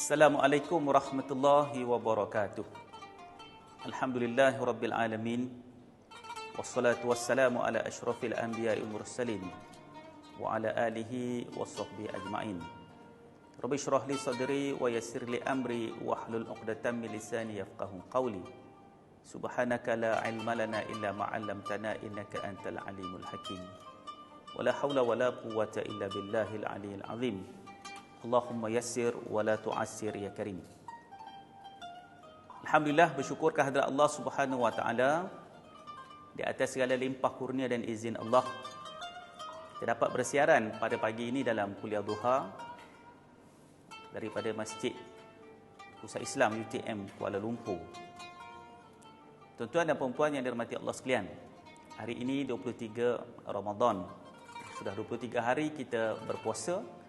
Assalamualaikum warahmatullahi wabarakatuh. Alhamdulillahirabbil alamin. Wassalatu wassalamu ala asyrafil anbiya'i wal mursalin wa ala alihi washabbihi ajmain. Rabbi shrah li sadri wa yassir li amri wahlul 'uqdatam min lisani yafqahu qawli. Subhanaka la ilma lana illa ma 'allamtana innaka antal alimul hakim. Wala haula wala quwwata illa billahil aliyyil azim. Allahumma yassir wa la tu'assir ya karim. Alhamdulillah, bersyukur kehadrat Allah Subhanahu wa taala di atas segala limpah kurnia dan izin Allah. Kita dapat bersiaran pada pagi ini dalam kuliah duha daripada Masjid Pusat Islam UTM Kuala Lumpur. Tuan-tuan dan puan-puan yang dirahmati Allah sekalian, hari ini 23 Ramadan. Sudah 23 hari kita berpuasa.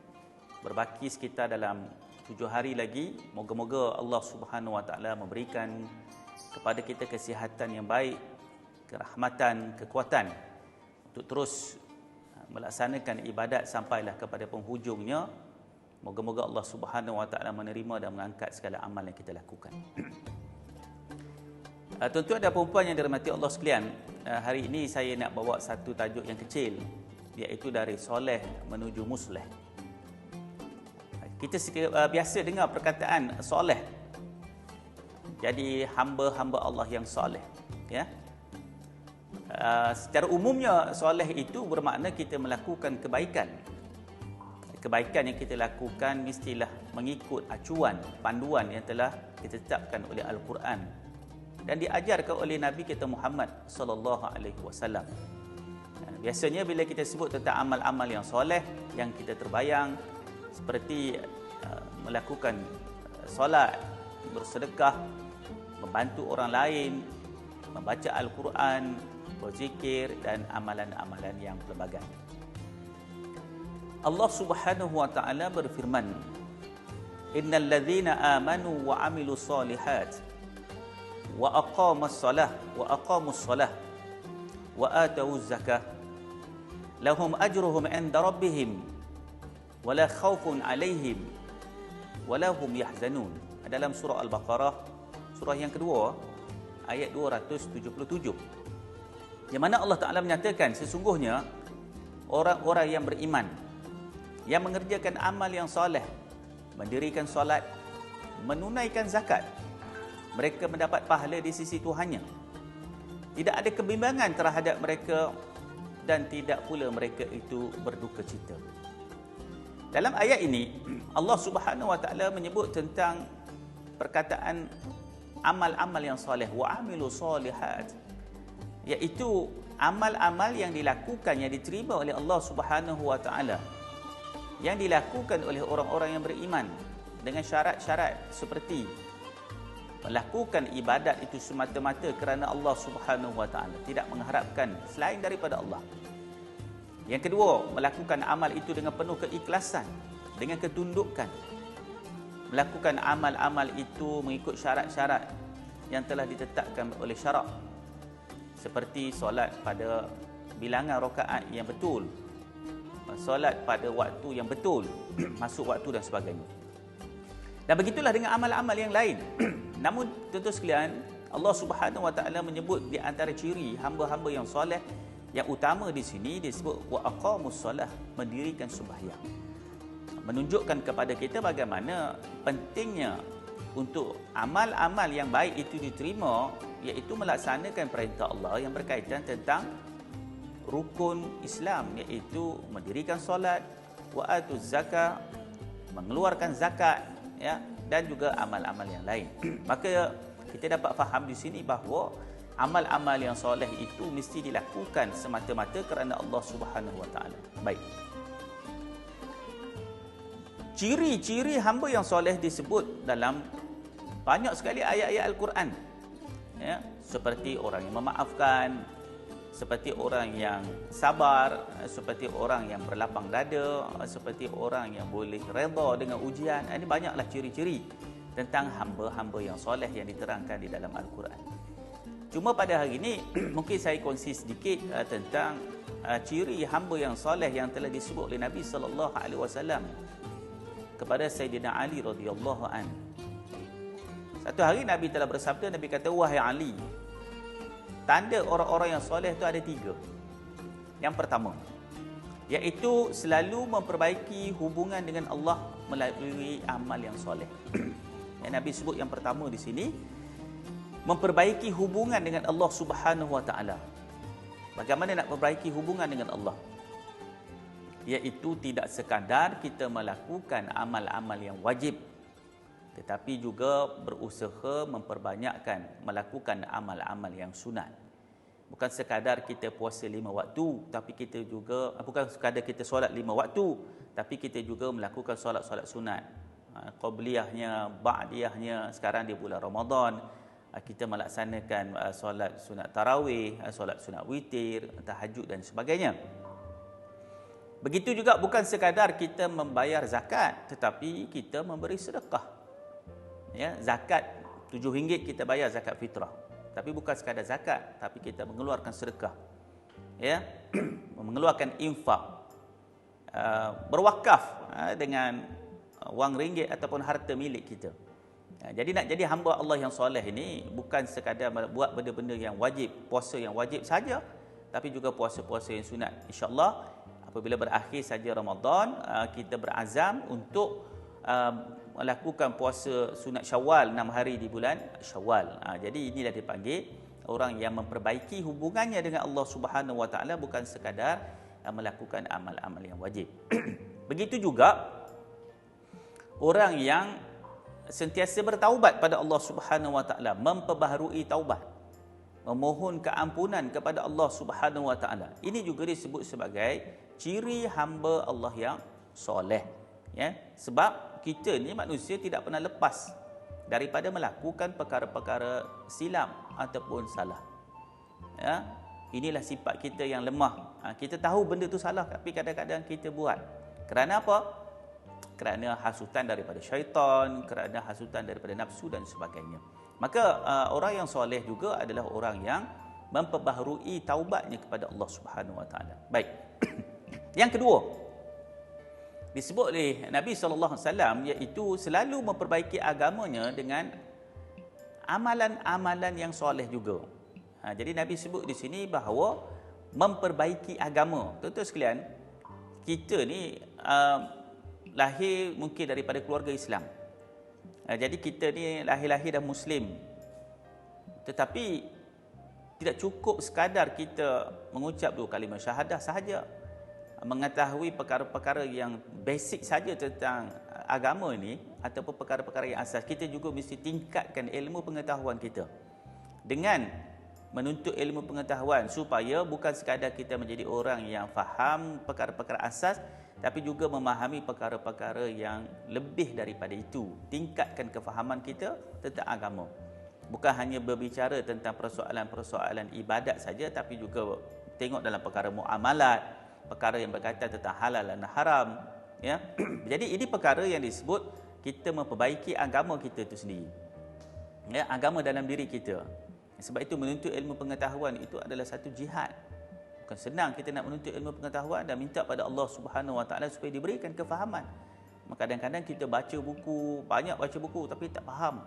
Berbaki sekitar dalam 7 hari lagi. Moga-moga Allah Subhanahu Wa Taala memberikan kepada kita kesihatan yang baik, kerahmatan, kekuatan untuk terus melaksanakan ibadat sampailah kepada penghujungnya. Moga-moga Allah Subhanahu Wa Taala menerima dan mengangkat segala amal yang kita lakukan. Tuan-tuan dan puan-puan yang dirahmati Allah sekalian, hari ini saya nak bawa satu tajuk yang kecil, iaitu dari soleh menuju musleh. Kita biasa dengar perkataan soleh. Jadi hamba-hamba Allah yang soleh, ya. Secara umumnya soleh itu bermakna kita melakukan kebaikan. Kebaikan yang kita lakukan mestilah mengikut acuan, panduan yang telah ditetapkan oleh Al-Quran dan diajarkan oleh Nabi kita Muhammad sallallahu alaihi wasallam. Biasanya bila kita sebut tentang amal-amal yang soleh, yang kita terbayang seperti melakukan solat, bersedekah, membantu orang lain, membaca Al-Quran, berzikir dan amalan-amalan yang pelbagai. Allah Subhanahu wa taala berfirman, "Innal ladzina amanu wa 'amilus solihat wa aqamus shalah wa atawuz zakah lahum ajruhum 'inda rabbihim wala khaufun 'alaihim wala hum yahzanun." Dalam surah Al-Baqarah, surah yang kedua, ayat 277. Yang mana Allah Taala menyatakan sesungguhnya orang-orang yang beriman yang mengerjakan amal yang soleh, mendirikan solat, menunaikan zakat, mereka mendapat pahala di sisi Tuhannya. Tidak ada kebimbangan terhadap mereka dan tidak pula mereka itu berduka cita. Dalam ayat ini, Allah Subhanahu Wa Taala menyebut tentang perkataan amal-amal yang soleh, wa amilu solihat, iaitu amal-amal yang dilakukan, yang diterima oleh Allah Subhanahu Wa Taala, yang dilakukan oleh orang-orang yang beriman dengan syarat-syarat seperti melakukan ibadat itu semata-mata kerana Allah Subhanahu Wa Taala, tidak mengharapkan selain daripada Allah. Yang kedua, melakukan amal itu dengan penuh keikhlasan, dengan ketundukan. Melakukan amal-amal itu mengikut syarat-syarat yang telah ditetapkan oleh syarak. Seperti solat pada bilangan rakaat yang betul, solat pada waktu yang betul, masuk waktu dan sebagainya. Dan begitulah dengan amal-amal yang lain. Namun tuan-tuan sekalian, Allah Subhanahu Wa Taala menyebut di antara ciri hamba-hamba yang soleh yang utama di sini disebut wa aqamus shalah, mendirikan sembahyang. Menunjukkan kepada kita bagaimana pentingnya untuk amal-amal yang baik itu diterima, iaitu melaksanakan perintah Allah yang berkaitan tentang rukun Islam, iaitu mendirikan solat, wa atuz zakah, mengeluarkan zakat, ya, dan juga amal-amal yang lain. Maka kita dapat faham di sini bahawa amal-amal yang soleh itu mesti dilakukan semata-mata kerana Allah Subhanahu Wa Taala. Baik. Ciri-ciri hamba yang soleh disebut dalam banyak sekali ayat-ayat Al-Quran. Ya, seperti orang yang memaafkan, seperti orang yang sabar, seperti orang yang berlapang dada, seperti orang yang boleh redha dengan ujian. Ini banyaklah ciri-ciri tentang hamba-hamba yang soleh yang diterangkan di dalam Al-Quran. Cuma pada hari ini mungkin saya kongsi sedikit tentang ciri hamba yang soleh yang telah disebut oleh Nabi sallallahu alaihi wasallam. kepada Sayyidina Ali radhiyallahu an. Satu hari Nabi telah bersabda, Nabi kata, wahai Ali, tanda orang-orang yang soleh itu ada 3. Yang pertama, iaitu selalu memperbaiki hubungan dengan Allah melalui amal yang soleh. Yang Nabi sebut yang pertama di sini, memperbaiki hubungan dengan Allah Subhanahu wa taala. Bagaimana nak perbaiki hubungan dengan Allah? Iaitu tidak sekadar kita melakukan amal-amal yang wajib, tetapi juga berusaha memperbanyakkan melakukan amal-amal yang sunat. Bukan sekadar kita puasa 5 waktu, tapi kita juga, bukan sekadar kita solat 5 waktu, tapi kita juga melakukan solat-solat sunat. Qabliyahnya, ba'diyahnya, sekarang di bulan Ramadan, kita melaksanakan solat sunat tarawih, solat sunat witir, tahajud dan sebagainya. Begitu juga bukan sekadar kita membayar zakat, tetapi kita memberi sedekah. Ya, zakat RM7 kita bayar zakat fitrah. Tapi bukan sekadar zakat, tapi kita mengeluarkan sedekah. Ya, mengeluarkan infak, berwakaf dengan wang ringgit ataupun harta milik kita. Jadi nak jadi hamba Allah yang soleh ini bukan sekadar buat benda-benda yang wajib, puasa yang wajib saja, tapi juga puasa-puasa yang sunat. InsyaAllah apabila berakhir saja Ramadan, kita berazam untuk melakukan puasa sunat Syawal 6 hari di bulan Syawal. Jadi inilah dipanggil orang yang memperbaiki hubungannya dengan Allah Subhanahu wa taala, bukan sekadar melakukan amal-amal yang wajib. Begitu juga orang yang sentiasa bertaubat pada Allah Subhanahu wa taala, memperbaharui taubat, memohon keampunan kepada Allah Subhanahu wa taala. Ini juga disebut sebagai ciri hamba Allah yang soleh. Ya, sebab kita ni manusia tidak pernah lepas daripada melakukan perkara-perkara silap ataupun salah. Ya, inilah sifat kita yang lemah. Kita tahu benda tu salah, tapi kadang-kadang kita buat. Kerana apa? Kerana hasutan daripada syaitan, kerana hasutan daripada nafsu dan sebagainya. Maka orang yang soleh juga adalah orang yang memperbaharui taubatnya kepada Allah Subhanahu wa taala. Baik. Yang kedua, disebut oleh Nabi SAW, iaitu selalu memperbaiki agamanya dengan amalan-amalan yang soleh juga. Jadi Nabi sebut di sini bahawa memperbaiki agama. Tuan-tuan sekalian, kita ni lahir mungkin daripada keluarga Islam. Jadi kita ni lahir-lahir dah Muslim. Tetapi tidak cukup sekadar kita mengucap 2 kalimah syahadah sahaja, mengetahui perkara-perkara yang basic saja tentang agama ini ataupun perkara-perkara yang asas. Kita juga mesti tingkatkan ilmu pengetahuan kita dengan menuntut ilmu pengetahuan, supaya bukan sekadar kita menjadi orang yang faham perkara-perkara asas, tapi juga memahami perkara-perkara yang lebih daripada itu. Tingkatkan kefahaman kita tentang agama. Bukan hanya berbicara tentang persoalan-persoalan ibadat saja, tapi juga tengok dalam perkara muamalat, perkara yang berkaitan tentang halal dan haram. Ya, jadi ini perkara yang disebut kita memperbaiki agama kita itu sendiri. Ya, agama dalam diri kita. Sebab itu menuntut ilmu pengetahuan itu adalah satu jihad. Bukan senang kita nak menuntut ilmu pengetahuan dan minta pada Allah Subhanahu wa taala supaya diberikan kefahaman. Kadang-kadang kita baca buku, banyak baca buku tapi tak faham.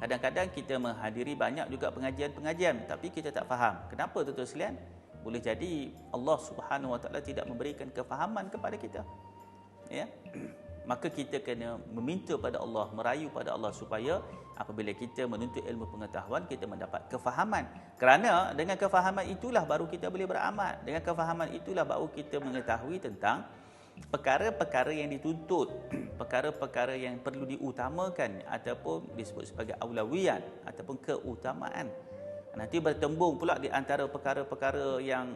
Kadang-kadang kita menghadiri banyak juga pengajian-pengajian tapi kita tak faham. Kenapa tuan-tuan sekalian? Boleh jadi Allah Subhanahu wa taala tidak memberikan kefahaman kepada kita. Ya. Maka kita kena meminta pada Allah, merayu pada Allah supaya apabila kita menuntut ilmu pengetahuan, kita mendapat kefahaman. Kerana dengan kefahaman itulah baru kita boleh beramal. Dengan kefahaman itulah baru kita mengetahui tentang perkara-perkara yang dituntut, perkara-perkara yang perlu diutamakan ataupun disebut sebagai aulawiyat ataupun keutamaan. Nanti bertembung pula di antara perkara-perkara yang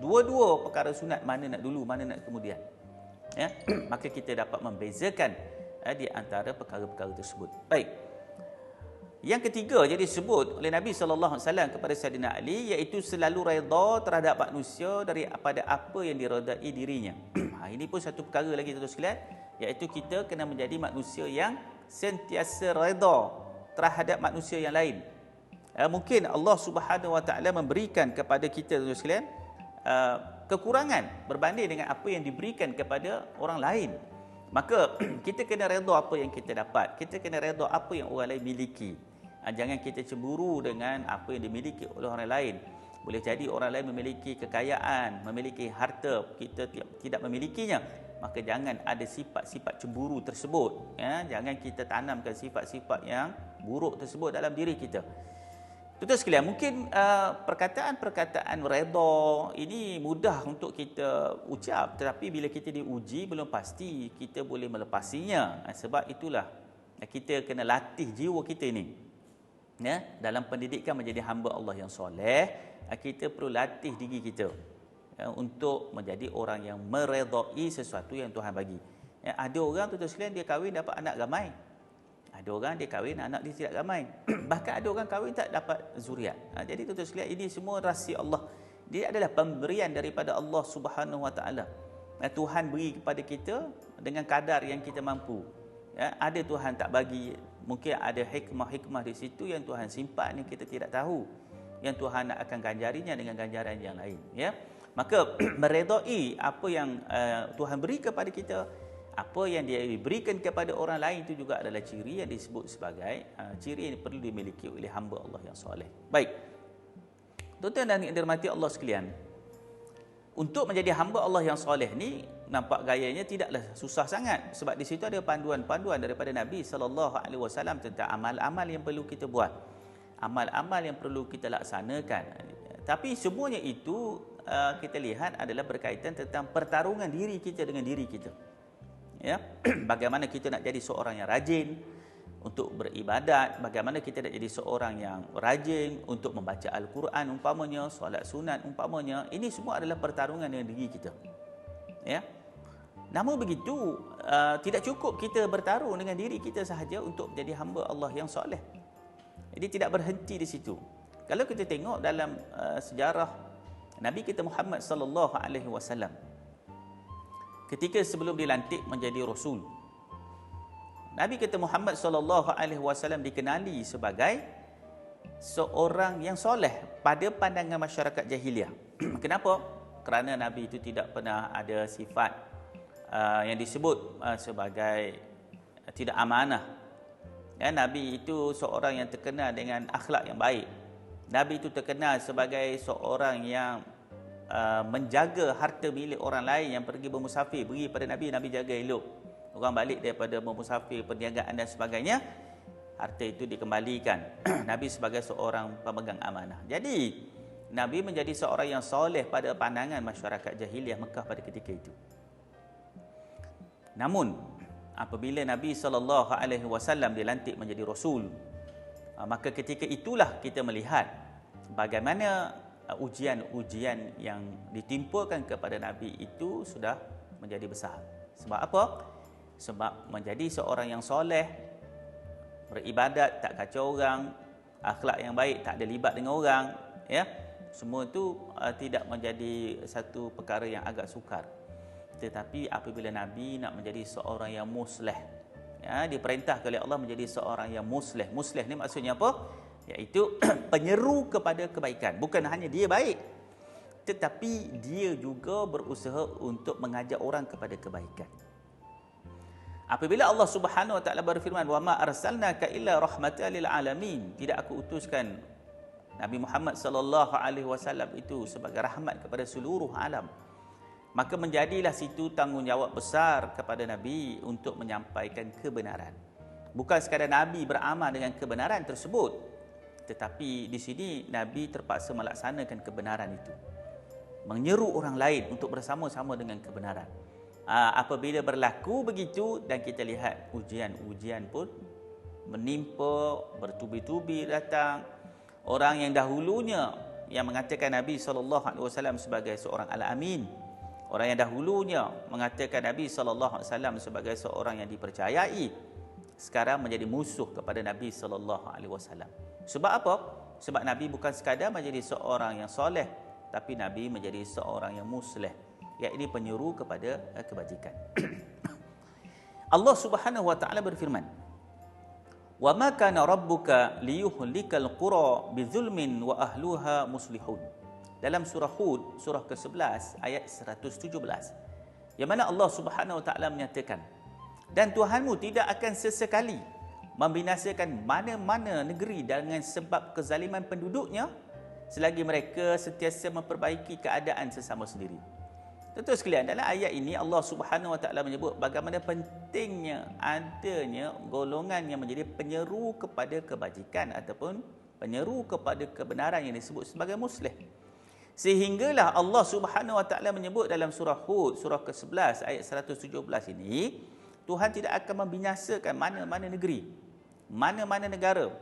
dua-dua perkara sunat, mana nak dulu, mana nak kemudian. Ya, maka kita dapat membezakan di antara perkara-perkara tersebut. Baik. Yang ketiga jadi disebut oleh Nabi SAW kepada Sayyidina Ali, iaitu selalu redha terhadap manusia daripada apa yang diredai dirinya. Ini pun satu perkara lagi tuan-tuan sekalian, iaitu kita kena menjadi manusia yang sentiasa redha terhadap manusia yang lain. Mungkin Allah Subhanahu wa taala memberikan kepada kita tuan-tuan sekalian kekurangan berbanding dengan apa yang diberikan kepada orang lain. Maka kita kena redha apa yang kita dapat. Kita kena redha apa yang orang lain miliki. Jangan kita cemburu dengan apa yang dimiliki oleh orang lain. Boleh jadi orang lain memiliki kekayaan, memiliki harta, kita tidak memilikinya. Maka jangan ada sifat-sifat cemburu tersebut. Jangan kita tanamkan sifat-sifat yang buruk tersebut dalam diri kita. Tuan-tuan sekalian, mungkin perkataan-perkataan redha ini mudah untuk kita ucap, tetapi bila kita diuji belum pasti kita boleh melepasinya. Sebab itulah kita kena latih jiwa kita ini. Dalam pendidikan menjadi hamba Allah yang soleh, kita perlu latih diri kita untuk menjadi orang yang meredai sesuatu yang Tuhan bagi. Ada orang tuan-tuan sekalian dia kahwin dapat anak ramai. Ada orang dia kahwin anak dia tidak ramai. Bahkan ada orang kahwin tak dapat zuriat. Jadi tuan-tuan sekalian, ini semua rahsia Allah. Dia adalah pemberian daripada Allah Subhanahu Wa Taala. Tuhan beri kepada kita dengan kadar yang kita mampu. Ada Tuhan tak bagi, mungkin ada hikmah-hikmah di situ yang Tuhan simpan yang kita tidak tahu. Yang Tuhan nak akan ganjarinya dengan ganjaran yang lain. Maka meredai apa yang Tuhan beri kepada kita, apa yang dia berikan kepada orang lain, itu juga adalah ciri yang disebut sebagai ciri yang perlu dimiliki oleh hamba Allah yang soleh. Baik, tuan-tuan dan dirahmati Allah sekalian, untuk menjadi hamba Allah yang soleh ni nampak gayanya tidaklah susah sangat, sebab di situ ada panduan-panduan daripada Nabi SAW tentang amal-amal yang perlu kita buat, amal-amal yang perlu kita laksanakan. Tapi semuanya itu kita lihat adalah berkaitan tentang pertarungan diri kita dengan diri kita. Bagaimana kita nak jadi seorang yang rajin untuk beribadat, bagaimana kita nak jadi seorang yang rajin untuk membaca Al-Quran umpamanya, solat sunat umpamanya. Ini semua adalah pertarungan dengan diri kita. Namun begitu, tidak cukup kita bertarung dengan diri kita sahaja untuk menjadi hamba Allah yang soleh. Jadi tidak berhenti di situ. Kalau kita tengok dalam sejarah Nabi kita Muhammad sallallahu alaihi wasallam, ketika sebelum dilantik menjadi rasul, Nabi kita Muhammad sallallahu alaihi wasallam dikenali sebagai seorang yang soleh pada pandangan masyarakat jahiliah. Kenapa? Kerana Nabi itu tidak pernah ada sifat yang disebut sebagai tidak amanah. Nabi itu seorang yang terkenal dengan akhlak yang baik. Nabi itu terkenal sebagai seorang yang menjaga harta milik orang lain yang pergi bermusafir, beri pada Nabi, Nabi jaga elok. Orang balik daripada bermusafir, perniagaan dan sebagainya, harta itu dikembalikan. Nabi sebagai seorang pemegang amanah. Jadi Nabi menjadi seorang yang soleh pada pandangan masyarakat jahiliah Mekah pada ketika itu. Namun apabila Nabi SAW dilantik menjadi rasul, maka ketika itulah kita melihat bagaimana ujian-ujian yang ditimpakan kepada Nabi itu sudah menjadi besar. Sebab apa? Sebab menjadi seorang yang soleh, beribadat, tak kacau orang, akhlak yang baik, tak ada libat dengan orang, semua itu tidak menjadi satu perkara yang agak sukar. Tetapi apabila Nabi nak menjadi seorang yang musleh, diperintah oleh Allah menjadi seorang yang musleh. Musleh ni maksudnya apa? Iaitu penyeru kepada kebaikan. Bukan hanya dia baik, tetapi dia juga berusaha untuk mengajak orang kepada kebaikan. Apabila Allah Subhanahu Wa Taala berfirman, "Wa ma arsalnaka illa rahmatan lil alamin," tidak aku utuskan Nabi Muhammad sallallahu alaihi wasallam itu sebagai rahmat kepada seluruh alam. Maka menjadilah situ tanggungjawab besar kepada Nabi untuk menyampaikan kebenaran. Bukan sekadar Nabi beramal dengan kebenaran tersebut, tetapi di sini Nabi terpaksa melaksanakan kebenaran itu, menyeru orang lain untuk bersama-sama dengan kebenaran. Apabila berlaku begitu dan kita lihat ujian-ujian pun menimpa, bertubi-tubi datang. Orang yang dahulunya yang mengatakan Nabi SAW sebagai seorang Al-Amin, orang yang dahulunya mengatakan Nabi SAW sebagai seorang yang dipercayai, sekarang menjadi musuh kepada Nabi SAW. Sebab apa? Sebab Nabi bukan sekadar menjadi seorang yang soleh, tapi Nabi menjadi seorang yang musleh, iaitu penyeru kepada kebajikan. Allah Subhanahu Wa Taala berfirman, "Wa ma kana rabbuka liyuhlikal qura bizulmin wa ahluha muslihun." Dalam surah Hud, surah ke-11 ayat 117, yang mana Allah Subhanahu Wa Taala menyatakan Dan Tuhanmu tidak akan sesekali membinasakan mana-mana negeri dengan sebab kezaliman penduduknya selagi mereka sentiasa memperbaiki keadaan sesama sendiri. Tentu sekalian, dalam ayat ini Allah Subhanahu Wa Taala menyebut bagaimana pentingnya adanya golongan yang menjadi penyeru kepada kebajikan ataupun penyeru kepada kebenaran yang disebut sebagai muslih. Sehinggalah Allah Subhanahu Wa Taala menyebut dalam surah Hud, surah ke-11 ayat 117 ini, Tuhan tidak akan membinasakan mana-mana negeri, mana-mana negara,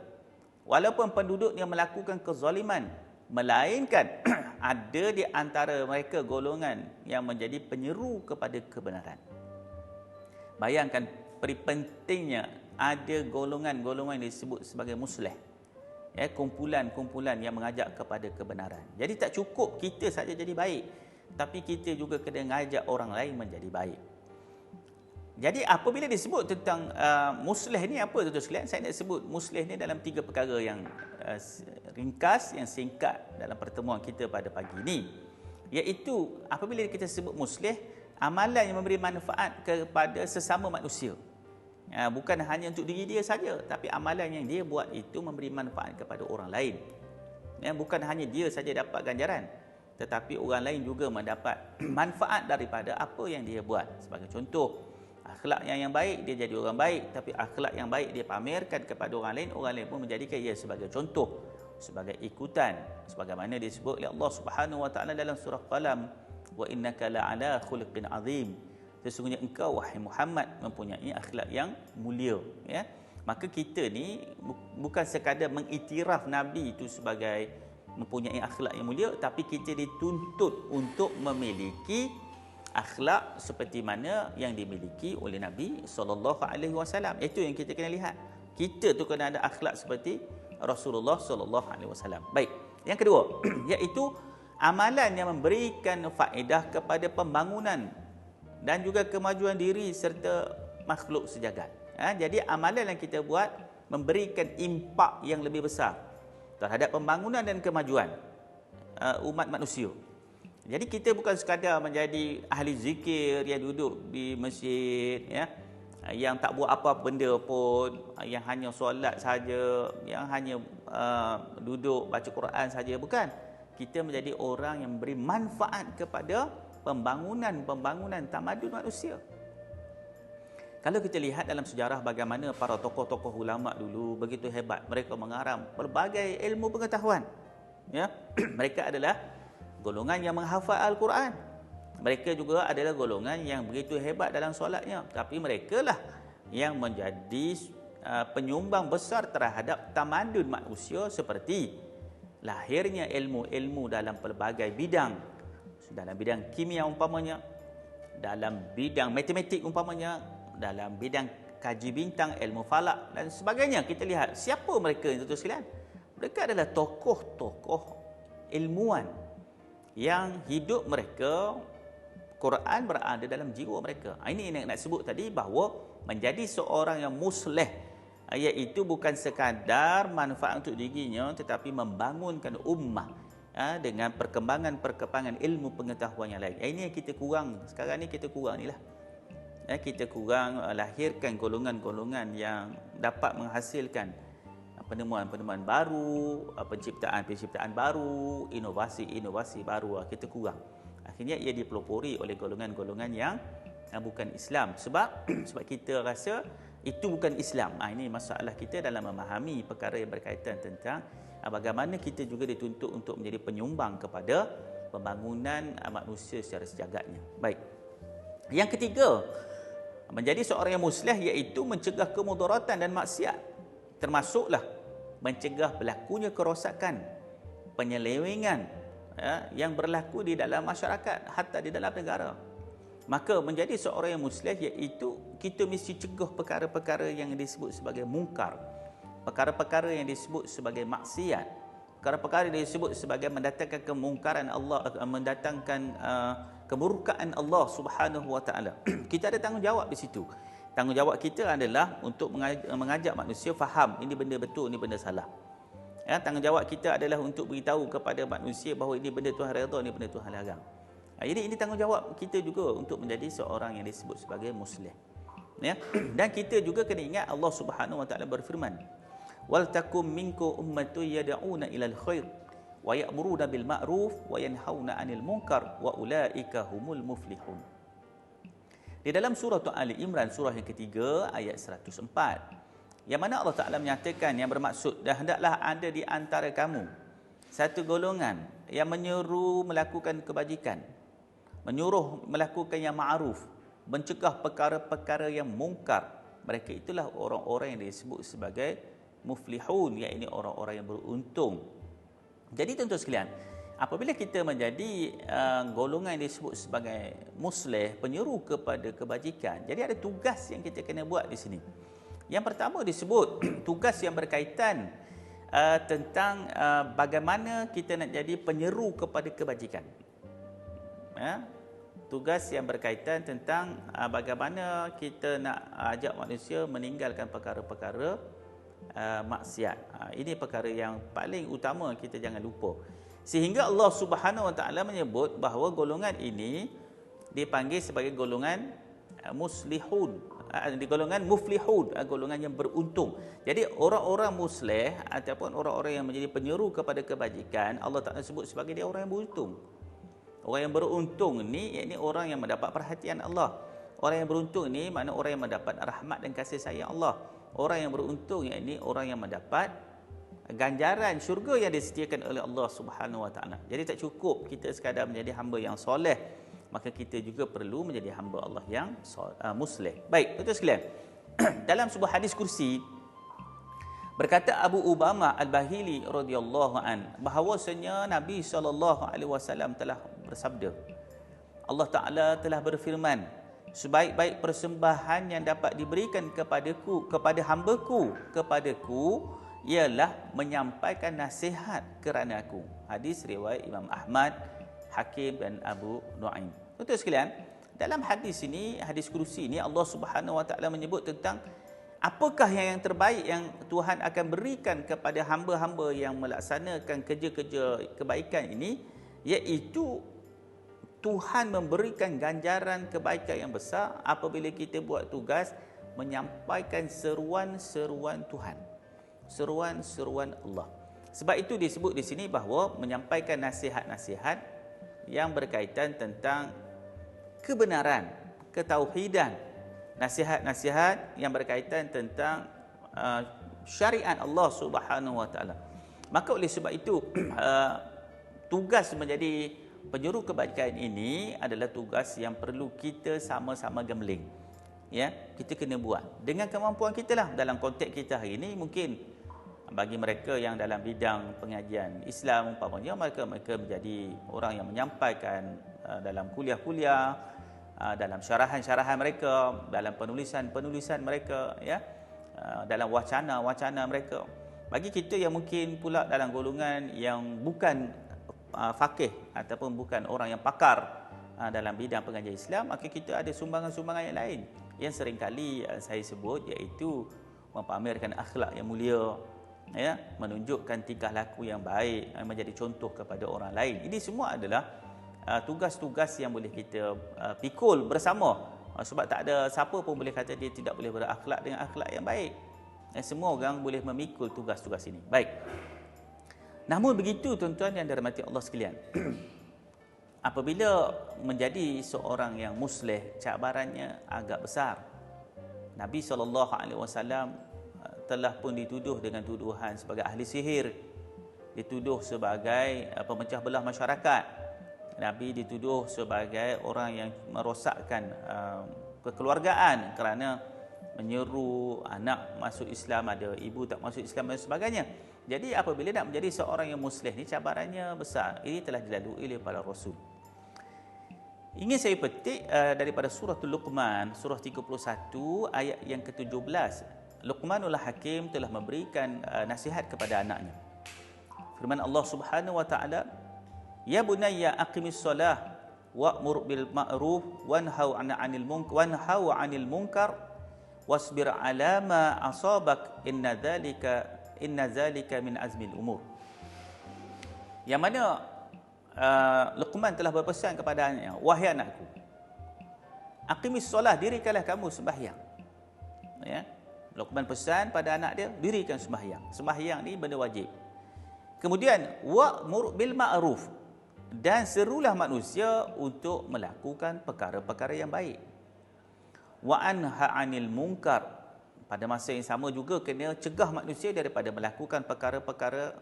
walaupun penduduknya melakukan kezaliman, melainkan ada di antara mereka golongan yang menjadi penyeru kepada kebenaran. Bayangkan pentingnya ada golongan-golongan yang disebut sebagai muslih. Kumpulan-kumpulan yang mengajak kepada kebenaran. Jadi tak cukup kita saja jadi baik, tapi kita juga kena mengajak orang lain menjadi baik. Jadi apabila disebut tentang muslih ni apa tuan-tuan sekalian? Saya nak sebut muslih ni dalam 3 perkara yang ringkas, yang singkat dalam pertemuan kita pada pagi ini. Iaitu apabila kita sebut muslih, amalan yang memberi manfaat kepada sesama manusia. Bukan hanya untuk diri dia saja, tapi amalan yang dia buat itu memberi manfaat kepada orang lain. Bukan hanya dia saja dapat ganjaran, tetapi orang lain juga mendapat manfaat daripada apa yang dia buat. Sebagai contoh, akhlak yang baik, dia jadi orang baik, tapi akhlak yang baik dia pamerkan kepada orang lain pun menjadikan ia sebagai contoh, sebagai ikutan, sebagaimana disebut oleh Allah Subhanahu Wa Taala dalam surah Qalam, wa innaka la'ala khuluqin azim. Sesungguhnya engkau wahai Muhammad mempunyai akhlak yang mulia, Maka kita ni bukan sekadar mengiktiraf Nabi itu sebagai mempunyai akhlak yang mulia, tapi kita dituntut untuk memiliki akhlak seperti mana yang dimiliki oleh Nabi SAW. Itu yang kita kena lihat. Kita tu kena ada akhlak seperti Rasulullah SAW. Baik. Yang kedua, iaitu amalan yang memberikan faedah kepada pembangunan dan juga kemajuan diri serta makhluk sejagat. Jadi amalan yang kita buat memberikan impak yang lebih besar terhadap pembangunan dan kemajuan umat manusia. Jadi kita bukan sekadar menjadi ahli zikir yang duduk di masjid, yang tak buat apa benda pun, yang hanya solat saja, yang hanya duduk baca Quran saja, bukan. Kita menjadi orang yang memberi manfaat kepada pembangunan tamadun manusia. Kalau kita lihat dalam sejarah bagaimana para tokoh-tokoh ulama dulu begitu hebat, mereka mengarang berbagai ilmu pengetahuan. Mereka adalah golongan yang menghafal Al-Quran. Mereka juga adalah golongan yang begitu hebat dalam solatnya. Tapi mereka lah yang menjadi penyumbang besar terhadap tamadun manusia, seperti lahirnya ilmu-ilmu dalam pelbagai bidang. Dalam bidang kimia umpamanya, dalam bidang matematik umpamanya, dalam bidang kaji bintang, ilmu falak dan sebagainya. Kita lihat siapa mereka tuan-tuan sekalian. Mereka adalah tokoh-tokoh ilmuwan yang hidup mereka, Quran berada dalam jiwa mereka. Ini yang nak sebut tadi, bahawa menjadi seorang yang muslih, iaitu bukan sekadar manfaat untuk dirinya, tetapi membangunkan ummah dengan perkembangan ilmu pengetahuan yang lain. Ini yang kita kurang. Sekarang ni kita kurang ni lah. Kita kurang lahirkan golongan-golongan yang dapat menghasilkan penemuan-penemuan baru, penciptaan-penciptaan baru, inovasi-inovasi baru. Kita kurang. Akhirnya ia dipelopori oleh golongan-golongan yang bukan Islam. Sebab kita rasa itu bukan Islam. Ini masalah kita dalam memahami perkara yang berkaitan tentang bagaimana kita juga dituntut untuk menjadi penyumbang kepada pembangunan manusia secara sejagatnya. Baik. Yang ketiga, menjadi seorang yang muslih iaitu mencegah kemudaratan dan maksiat. Termasuklah mencegah berlakunya kerosakan, penyelewengan yang berlaku di dalam masyarakat, hatta di dalam negara. Maka menjadi seorang yang muslih iaitu kita mesti cegah perkara-perkara yang disebut sebagai mungkar, perkara-perkara yang disebut sebagai maksiat, perkara-perkara yang disebut sebagai mendatangkan kemungkaran Allah, mendatangkan kemurkaan Allah Subhanahu Wa Taala. Kita ada tanggungjawab di situ. Tanggungjawab kita adalah untuk mengajak manusia faham ini benda betul, ini benda salah. Tanggungjawab kita adalah untuk beritahu kepada manusia bahawa ini benda Tuhan redha, ini benda Tuhan larang. Jadi ini tanggungjawab kita juga untuk menjadi seorang yang disebut sebagai muslih. Ya. Dan kita juga kena ingat Allah Subhanahu wa taala berfirman, "Wal takum minkum ummatun yad'una ilal khair wa ya'muruna bil ma'ruf wa yanhauna 'anil munkar wa ulaika humul muflihun." Di dalam surah Ali Imran surah yang ketiga ayat 104, yang mana Allah Taala menyatakan yang bermaksud, "Dan hendaklah ada di antara kamu satu golongan yang menyeru melakukan kebajikan, menyuruh melakukan yang ma'ruf, mencegah perkara-perkara yang mungkar. Mereka itulah orang-orang yang disebut sebagai muflihun, iaitu orang-orang yang beruntung." Jadi tuan-tuan sekalian, apabila kita menjadi golongan yang disebut sebagai muslih, penyeru kepada kebajikan, jadi ada tugas yang kita kena buat di sini. Yang pertama disebut tugas yang berkaitan tentang bagaimana kita nak jadi penyeru kepada kebajikan. Tugas yang berkaitan tentang bagaimana kita nak ajak manusia meninggalkan perkara-perkara maksiat. Ini perkara yang paling utama, kita jangan lupa. Sehingga Allah Subhanahu wa taala menyebut bahawa golongan ini dipanggil sebagai golongan muslihun, golongan muflihun, golongan yang beruntung. Jadi orang-orang muslih ataupun orang-orang yang menjadi penyeru kepada kebajikan, Allah Taala sebut sebagai dia orang yang beruntung. Orang yang beruntung ni iaitu orang yang mendapat perhatian Allah. Orang yang beruntung ni makna orang yang mendapat rahmat dan kasih sayang Allah. Orang yang beruntung iaitu orang yang mendapat ganjaran syurga yang disediakan oleh Allah Subhanahu wa taala. Jadi tak cukup kita sekadar menjadi hamba yang soleh, maka kita juga perlu menjadi hamba Allah yang muslih. Baik, tuan-tuan sekalian. Dalam sebuah hadis kursi berkata Abu Umamah Al-Bahili radhiyallahu an, bahawasanya Nabi SAW telah bersabda, Allah Taala telah berfirman, sebaik-baik persembahan yang dapat diberikan kepadaku, kepada hambaku, kepadaku, ialah menyampaikan nasihat kerana aku. Hadis riwayat Imam Ahmad, Hakim dan Abu Nuaim. Tuan-tuan sekalian, dalam hadis ini, hadis kursi ini, Allah Subhanahu wa taala menyebut tentang apakah yang terbaik yang Tuhan akan berikan kepada hamba-hamba yang melaksanakan kerja-kerja kebaikan ini, iaitu Tuhan memberikan ganjaran kebaikan yang besar apabila kita buat tugas menyampaikan seruan-seruan Tuhan, seruan-seruan Allah. Sebab itu disebut di sini bahawa menyampaikan nasihat-nasihat yang berkaitan tentang kebenaran, ketauhidan, nasihat-nasihat yang berkaitan tentang syariat Allah Subhanahu wa taala. Maka oleh sebab itu tugas menjadi penjuru kebajikan ini adalah tugas yang perlu kita sama-sama gambling. Ya, kita kena buat dengan kemampuan kita lah. Dalam konteks kita hari ini, mungkin bagi mereka yang dalam bidang pengajian Islam umpamanya, mereka menjadi orang yang menyampaikan dalam kuliah-kuliah, dalam syarahan-syarahan mereka, dalam penulisan-penulisan mereka, ya, dalam wacana-wacana mereka. Bagi kita yang mungkin pula dalam golongan yang bukan faqih ataupun bukan orang yang pakar dalam bidang pengajian Islam, maka kita ada sumbangan-sumbangan yang lain yang seringkali saya sebut, iaitu mempamerkan akhlak yang mulia, ya, menunjukkan tingkah laku yang baik, menjadi contoh kepada orang lain. Ini semua adalah tugas-tugas yang boleh kita pikul bersama, sebab tak ada siapa pun boleh kata dia tidak boleh berakhlak dengan akhlak yang baik. Semua orang boleh memikul tugas-tugas ini. Baik. Namun begitu tuan-tuan yang dirahmati Allah sekalian, apabila menjadi seorang yang muslih, cabarannya agak besar. Nabi SAW telah pun dituduh dengan tuduhan sebagai ahli sihir, dituduh sebagai pemecah belah masyarakat. Nabi dituduh sebagai orang yang merosakkan kekeluargaan kerana menyeru anak masuk Islam, ada ibu tak masuk Islam dan sebagainya. Jadi apabila nak menjadi seorang yang muslih ni, cabarannya besar. Ini telah dilalui oleh para rasul. Ingin saya petik daripada surah Luqman, surah 31 ayat yang ke-17. Luqmanul Hakim telah memberikan nasihat kepada anaknya. Firman Allah Subhanahu wa taala, "Ya bunayya aqimis solah wa'mur bil ma'ruf wanhau 'anil munkar wasbir 'ala ma asabak inna dzalika min azmil umur." Yang mana Luqman telah berpesan kepada anaknya, "Wahai anakku, aqimis solah, dirikanlah kamu sembahyang. Ya. Luqman pesan pada anak dia, dirikan sembahyang. Sembahyang ni benda wajib. Kemudian wa'mur bil ma'ruf, dan serulah manusia untuk melakukan perkara-perkara yang baik. Wa anha 'anil munkar, pada masa yang sama juga kena cegah manusia daripada melakukan perkara-perkara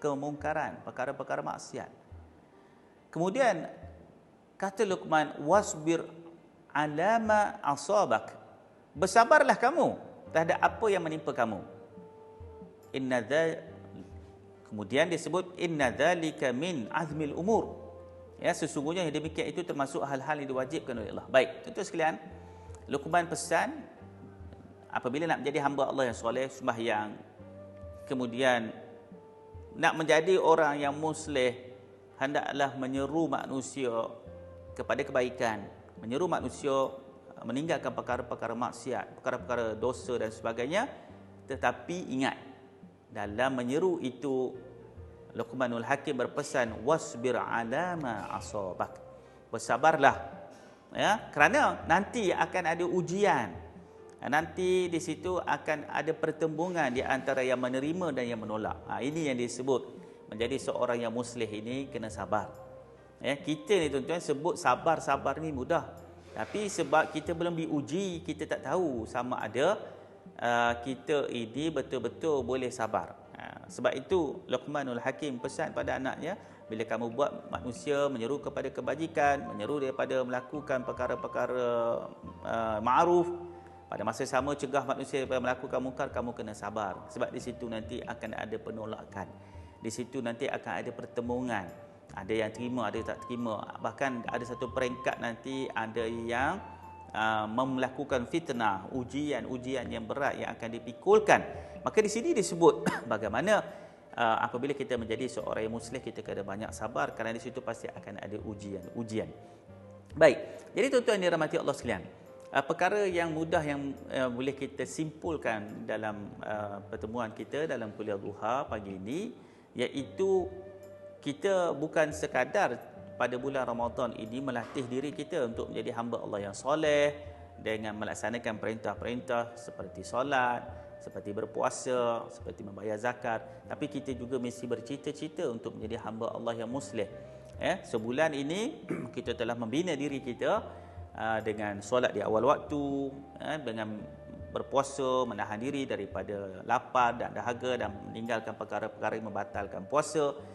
kemungkaran, perkara-perkara maksiat. Kemudian kata Luqman, wasbir alama asabak, bersabarlah kamu terhadap apa yang menimpa kamu. Kemudian disebut inna dzalika min azmil umur. Ya, sesungguhnya yang demikian itu termasuk hal-hal yang diwajibkan oleh Allah. Baik, tuan-tuan sekalian, Luqman pesan apabila nak menjadi hamba Allah yang soleh, sembahyang, kemudian nak menjadi orang yang musleh, hendaklah menyeru manusia kepada kebaikan, menyeru manusia meninggalkan perkara-perkara maksiat, perkara-perkara dosa dan sebagainya. Tetapi ingat, dalam menyeru itu Luqmanul Hakim berpesan, wasbir ala ma asabak, bersabarlah, ya, kerana nanti akan ada ujian. Nanti di situ akan ada pertembungan di antara yang menerima dan yang menolak. Ini yang disebut menjadi seorang yang muslih ini kena sabar. Ya, kita ni tuan-tuan sebut sabar-sabar ni mudah. Tapi sebab kita belum diuji, kita tak tahu sama ada kita ini betul-betul boleh sabar. Sebab itu Luqmanul Hakim pesan pada anaknya, bila kamu buat manusia menyeru kepada kebajikan, menyeru daripada melakukan perkara-perkara ma'ruf, pada masa sama cegah manusia daripada melakukan mungkar, kamu kena sabar. Sebab di situ nanti akan ada penolakan. Di situ nanti akan ada pertemuan. Ada yang terima, ada yang tak terima. Bahkan ada satu peringkat nanti ada yang melakukan fitnah, ujian-ujian yang berat yang akan dipikulkan. Maka di sini disebut bagaimana apabila kita menjadi seorang yang muslih, kita kena banyak sabar, kerana di situ pasti akan ada ujian. Baik, jadi tuan-tuan yang dirahmati Allah sekalian, perkara yang mudah yang boleh kita simpulkan dalam pertemuan kita dalam kuliah duha pagi ini, iaitu kita bukan sekadar pada bulan Ramadan ini melatih diri kita untuk menjadi hamba Allah yang soleh dengan melaksanakan perintah-perintah seperti solat, seperti berpuasa, seperti membayar zakat, tapi kita juga mesti bercita-cita untuk menjadi hamba Allah yang muslih. Sebulan ini kita telah membina diri kita dengan solat di awal waktu, dengan berpuasa, menahan diri daripada lapar dan dahaga dan meninggalkan perkara-perkara yang membatalkan puasa.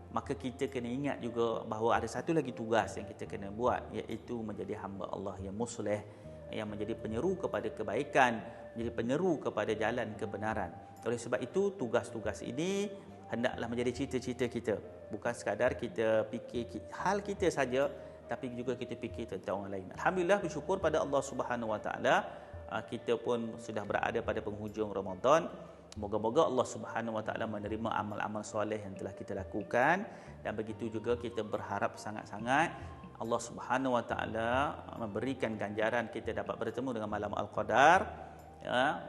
Maka kita kena ingat juga bahawa ada satu lagi tugas yang kita kena buat, iaitu menjadi hamba Allah yang musleh, yang menjadi penyeru kepada kebaikan, menjadi penyeru kepada jalan kebenaran. Oleh sebab itu, tugas-tugas ini hendaklah menjadi cita-cita kita. Bukan sekadar kita fikir hal kita saja, tapi juga kita fikir tentang orang lain. Alhamdulillah, bersyukur pada Allah Subhanahu Wa Taala, kita pun sudah berada pada penghujung Ramadan. Moga-moga Allah Subhanahu Wa Taala menerima amal-amal soleh yang telah kita lakukan, dan begitu juga kita berharap sangat-sangat Allah Subhanahu Wa Taala memberikan ganjaran kita dapat bertemu dengan malam Al-Qadar.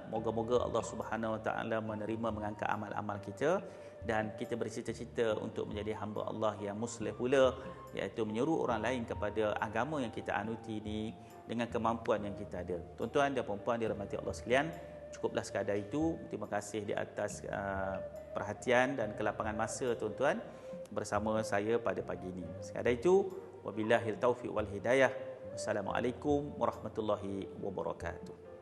Moga-moga Allah Subhanahu Wa Taala menerima mengangkat amal-amal kita, dan kita bercita-cita untuk menjadi hamba Allah yang muslih pula, iaitu menyeru orang lain kepada agama yang kita anuti ini dengan kemampuan yang kita ada. Tuan-tuan dan puan-puan dirahmati Allah sekalian, cukuplah sekadar itu. Terima kasih di atas perhatian dan kelapangan masa tuan-tuan bersama saya pada pagi ini. Sekadar itu, wabillahil taufiq wal hidayah. Wassalamualaikum warahmatullahi wabarakatuh.